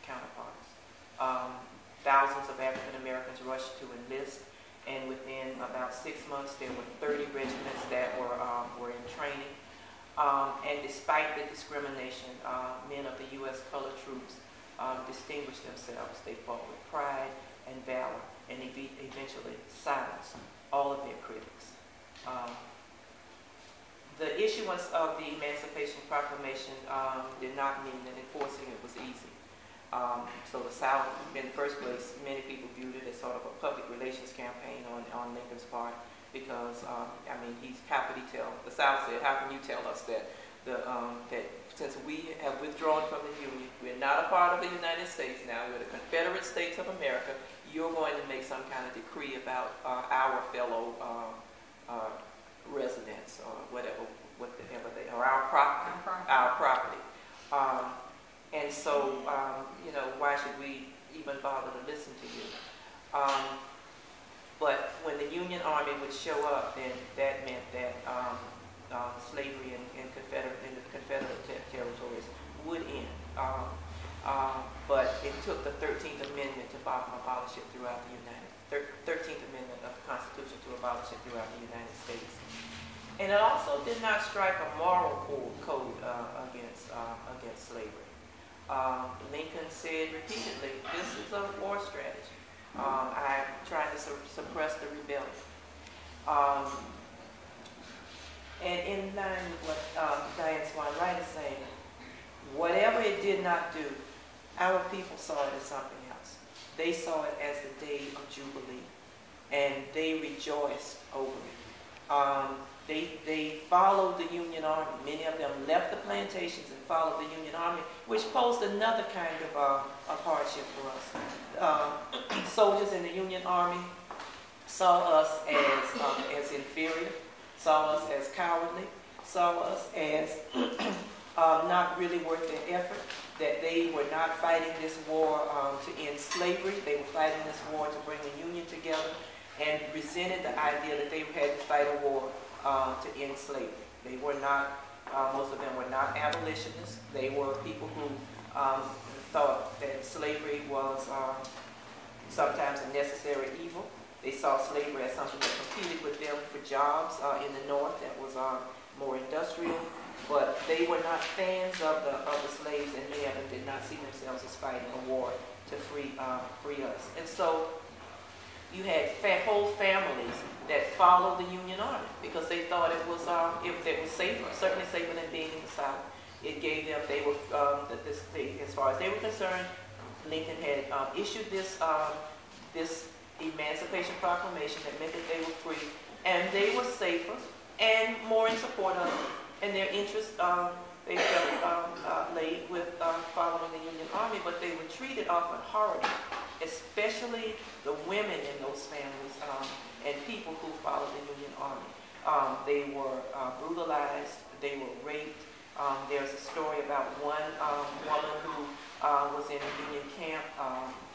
counterparts. Thousands of African Americans rushed to enlist, and within about 6 months there were 30 regiments that were in training. And despite the discrimination, men of the U.S. colored troops distinguished themselves. They fought with pride and valor, and eventually silenced all of their critics. The issuance of the Emancipation Proclamation did not mean that enforcing it was easy. So the South, in the first place, many people viewed it as sort of a public relations campaign on Lincoln's part, because, I mean, how could he tell? The South said, how can you tell us that since we have withdrawn from the Union, we're not a part of the United States now, we're the Confederate States of America, you're going to make some kind of decree about our fellow residents, or whatever they are, our property. And so, you know, why should we even bother to listen to you? But when the Union Army would show up, then that meant that slavery in the Confederate territories would end. But it took the 13th Amendment to abolish it throughout the 13th Amendment of the Constitution to abolish it throughout the United States. And it also did not strike a moral code against slavery. Lincoln said repeatedly, this is a war strategy. I'm trying to suppress the rebellion. And in line with what Diane Swann-Wright is saying, whatever it did not do, our people saw it as something else. They saw it as the day of Jubilee, and they rejoiced over it. They followed the Union Army. Many of them left the plantations and followed the Union Army, which posed another kind of hardship for us. Soldiers in the Union Army saw us as inferior, saw us as cowardly, saw us as not really worth their effort, that they were not fighting this war to end slavery. They were fighting this war to bring the Union together, and resented the idea that they had to fight a war to end slavery. They were not, most of them were not abolitionists. They were people who thought that slavery was sometimes a necessary evil. They saw slavery as something that competed with them for jobs in the North that was more industrial. But they were not fans of the slaves, and many of them did not see themselves as fighting a war to free us. And so you had whole families that followed the Union Army because they thought it was safer, certainly safer than being in the South. It gave them, as far as they were concerned, Lincoln had issued this Emancipation Proclamation that meant that they were free, and they were safer and more in support of it. And their interest, they felt laid with following the Union Army, but they were treated often horribly, especially the women in those families and people who followed the Union Army. They were brutalized, they were raped. There's a story about one woman who was in a Union camp.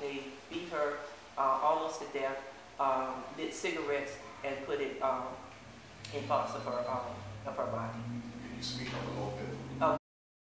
They beat her almost to death, lit cigarettes, and put it in parts of her body. Can you speak up a little bit?